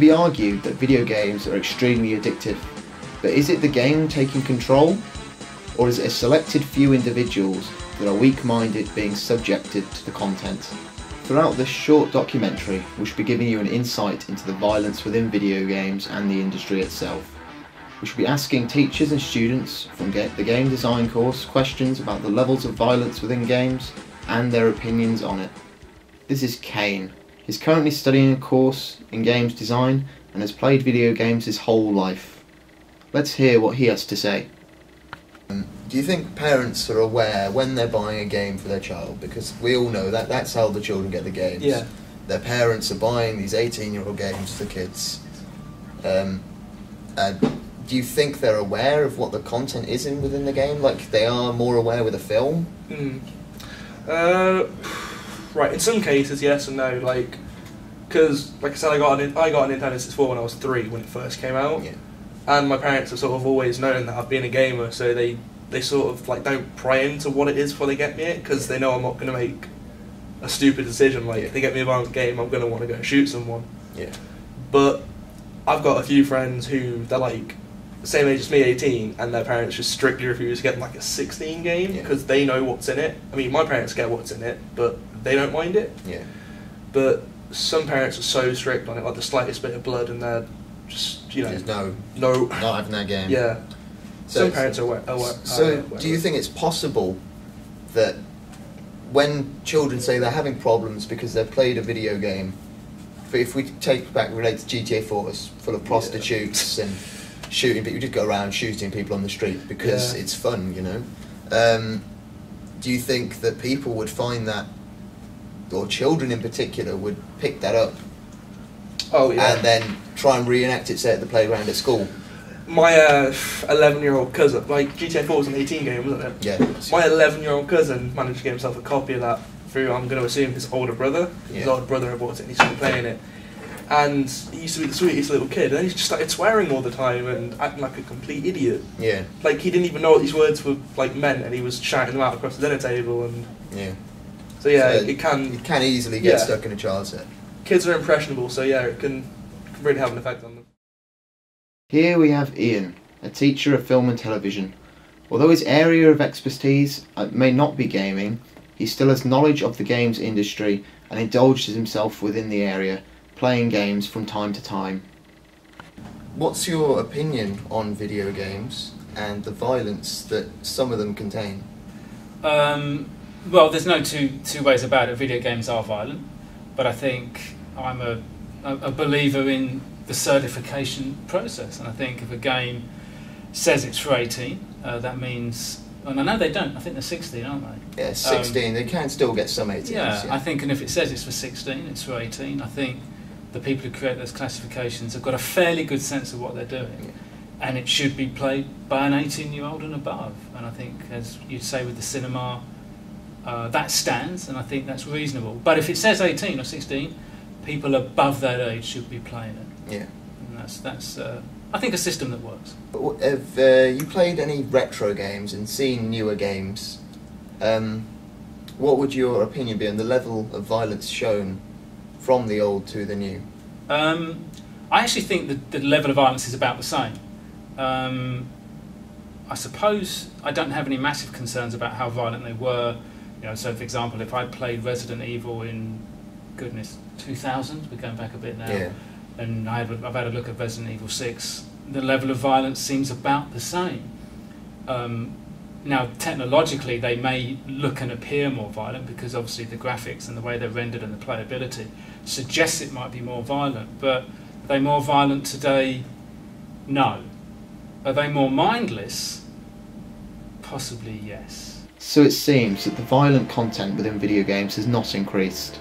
can be argued that video games are extremely addictive, but is it the game taking control? Or is it a selected few individuals that are weak-minded being subjected to the content? Throughout this short documentary, we shall be giving you an insight into the violence within video games and the industry itself. We shall be asking teachers and students from the game design course questions about the levels of violence within games and their opinions on it. This is Kane. He's currently studying a course in games design and has played video games his whole life. Let's hear what he has to say. Do you think parents are aware when they're buying a game for their child? Because we all know that that's how the children get the games. Yeah. Their parents are buying these 18-year-old games for kids. Do you think they're aware of what the content is within the game? Like they are more aware with a film? Right, in some cases, yes and no. Because, like I said, I got a Nintendo 64 when I was 3 when it first came out. Yeah. And my parents have sort of always known that I've been a gamer, so they sort of don't pry into what it is before they get me it, because they know I'm not going to make a stupid decision. If they get me a violent game, I'm going to want to go and shoot someone. Yeah. But I've got a few friends who, they're the same age as me, 18, and their parents just strictly refuse to get them a 16 game, because they know what's in it. I mean, my parents get what's in it, but they don't mind it. Yeah. But some parents are so strict on it, the slightest bit of blood, and they're just, There's no, not having that game. Yeah. Some parents are aware. So, do you think it's possible that when children say they're having problems because they've played a video game, if we relate to GTA 4, it's full of prostitutes and shooting, but you just go around shooting people on the street because it's fun, do you think that people would find that, or children in particular, would pick that up? Oh, yeah. And then try and reenact it, say, at the playground at school? My 11-year-old cousin, GTA 4 was an 18 game, wasn't it? Yeah. My 11-year-old cousin managed to get himself a copy of that through, I'm going to assume, his older brother. Yeah. His older brother had bought it and he started playing it. And he used to be the sweetest little kid, and then he just started swearing all the time and acting like a complete idiot. Yeah. He didn't even know what these words were meant, and he was shouting them out across the dinner table. And yeah. So yeah, it can easily get stuck in a child's head. Kids are impressionable, so yeah, it can really have an effect on them. Here we have Ian, a teacher of film and television. Although his area of expertise may not be gaming, he still has knowledge of the games industry and indulges himself within the area, playing games from time to time. What's your opinion on video games and the violence that some of them contain? Well, there's no two ways about it. Video games are violent, but I think I'm a believer in the certification process, and I think if a game says it's for 18, that means, and I know they don't, I think they're 16, aren't they? Yeah, 16, they can still get some 18s. Yeah, I think, and if it says it's for 16, it's for 18, I think the people who create those classifications have got a fairly good sense of what they're doing, and it should be played by an 18-year-old and above, and I think, as you'd say with the cinema, that stands, and I think that's reasonable. But if it says 18 or 16, people above that age should be playing it. Yeah. And that's I think, a system that works. But have you played any retro games and seen newer games? What would your opinion be on the level of violence shown from the old to the new? I actually think that the level of violence is about the same. I suppose I don't have any massive concerns about how violent they were. So for example, if I played Resident Evil in, 2000, we're going back a bit now, and I've had a look at Resident Evil 6, the level of violence seems about the same. Now, technologically, they may look and appear more violent because obviously the graphics and the way they're rendered and the playability suggests it might be more violent, but are they more violent today? No. Are they more mindless? Possibly yes. So it seems that the violent content within video games has not increased.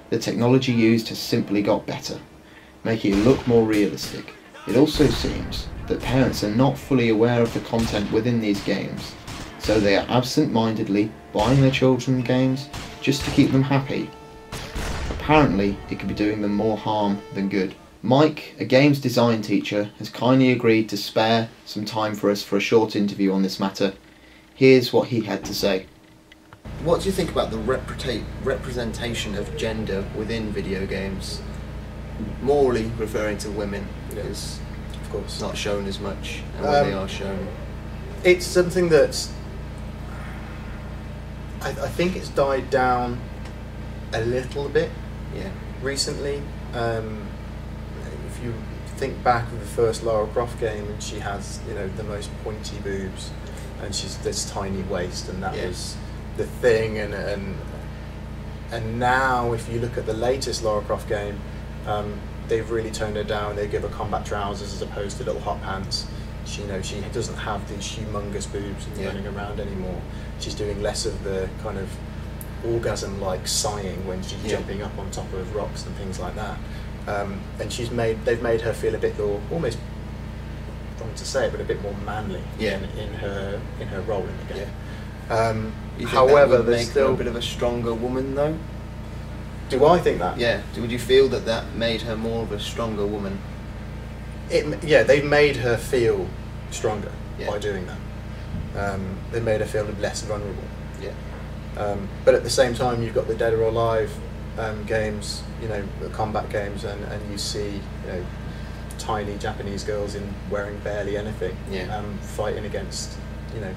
The technology used has simply got better, making it look more realistic. It also seems that parents are not fully aware of the content within these games, so they are absent-mindedly buying their children games just to keep them happy. Apparently, it could be doing them more harm than good. Mike, a games design teacher, has kindly agreed to spare some time for us for a short interview on this matter. Here's what he had to say. What do you think about the representation of gender within video games? morally referring to women, Yeah. because Of course. it's not shown as much, and when they are shown, It's something that I think it's died down a little bit yeah, recently. If you think back of the first Lara Croft game, and she has, you know, the most pointy boobs, and she's this tiny waist, and that Yeah. was the thing. And now, if you look at the latest Lara Croft game, they've really toned her down. They give her combat trousers as opposed to little hot pants. She, you know, she doesn't have these humongous boobs and Yeah. running around anymore. She's doing less of the kind of orgasm-like sighing when she's Yeah. jumping up on top of rocks and things like that. And they've made her feel a bit more, almost, wrong to say it, but a bit more manly Yeah. in her role in the game. You think However, that would there's make her still. a bit of a stronger woman, though. Do I think that? Yeah. Would you feel that that made her more of a stronger woman? Yeah, they've made her feel stronger Yeah. by doing that. They made her feel less vulnerable. Yeah. But at the same time, you've got the Dead or Alive games, you know, the combat games, and you see, you know, tiny Japanese girls in wearing barely anything, Yeah. fighting against, you know,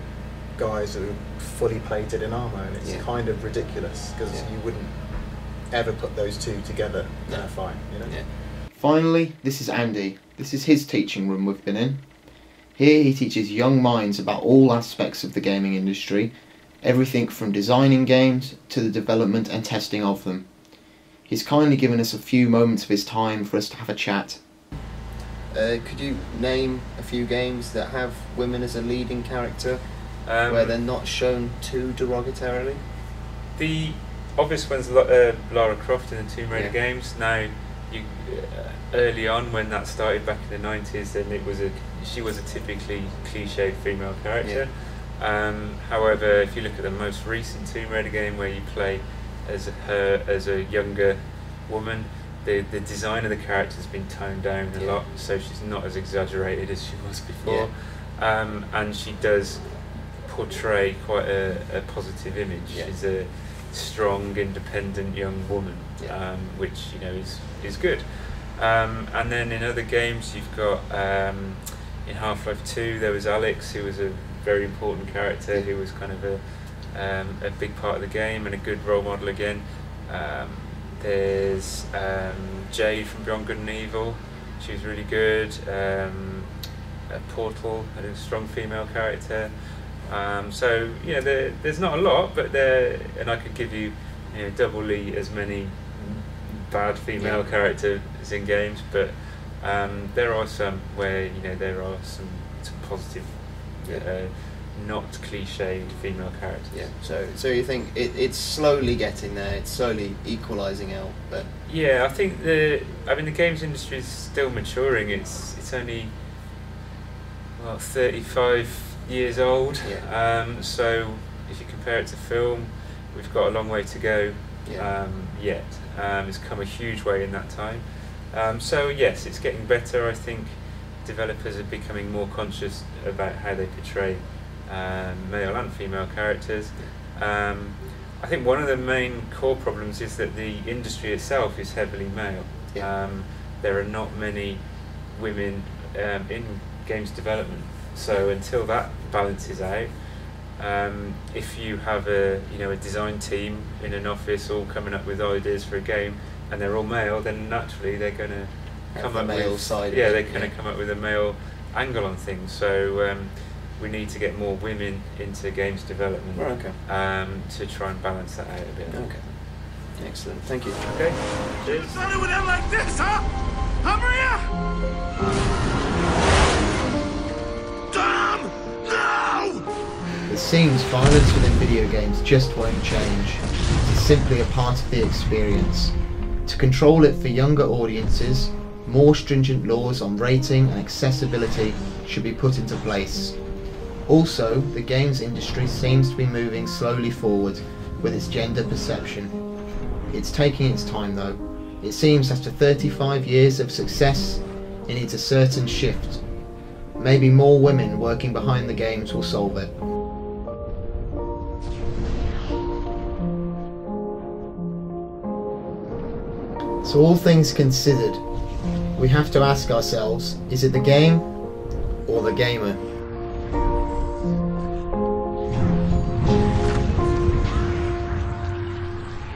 guys who are fully plated in armour, and it's Yeah. kind of ridiculous because Yeah. you wouldn't ever put those two together in No. a fight, you know. Yeah. Finally, this is Andy. This is his teaching room we've been in. Here he teaches young minds about all aspects of the gaming industry, everything from designing games to the development and testing of them. He's kindly given us a few moments of his time for us to have a chat. Could you name a few games that have women as a leading character, where they're not shown too derogatorily? The obvious ones, Lara Croft and the Tomb Raider Yeah. games. Now, early on when that started back in the 90s, then she was a typically cliched female character. However, if you look at the most recent Tomb Raider game where you play as a younger woman, the design of the character has been toned down a Yeah. lot, so she's not as exaggerated as she was before. And she does portray quite a positive image. Yeah. She's a strong, independent young woman, Yeah. which, you know, is good. And then in other games, you've got in Half-Life 2 there was Alex, who was a very important character, who was kind of a big part of the game and a good role model again. There's Jade from Beyond Good and Evil. She was really good. Portal had a strong female character. So, you know, there's not a lot, but and I could give you, you know, doubly as many bad female characters in games, but there are some where, you know, there are some positive, not cliched female characters. Yeah. So you think it's slowly getting there? It's slowly equalising out, but Yeah, I think the games industry is still maturing. It's only 35 years old. So if you compare it to film, we've got a long way to go yet. It's come a huge way in that time. So yes, it's getting better. I think developers are becoming more conscious about how they portray male and female characters. I think one of the main core problems is that the industry itself is heavily male. There are not many women in games development. So until that balances out, if you have a design team in an office all coming up with ideas for a game and they're all male, then naturally they're going to come up male with side. they're going to come up with a male angle on things. So we need to get more women into games development to try and balance that out a bit. Okay. Excellent. Thank you. Okay. Cheers. Started with them like this, huh? Huh, Maria? Tom! No! It seems violence within video games just won't change. It is simply a part of the experience. To control it for younger audiences, more stringent laws on rating and accessibility should be put into place. Also, the games industry seems to be moving slowly forward with its gender perception. It's taking its time though. It seems after 35 years of success, it needs a certain shift. Maybe more women working behind the games will solve it. So all things considered, we have to ask ourselves, is it the game or the gamer?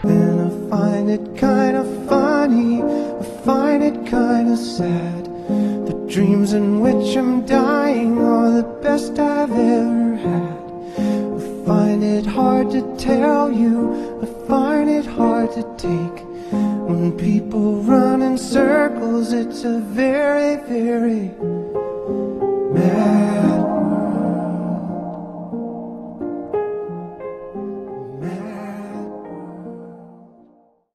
And I find it kind of funny, I find it kind of sad. The dreams in which I'm dying are the best I've ever had. I find it hard to tell you, I find it hard to take. When people run in circles, it's a very, very mad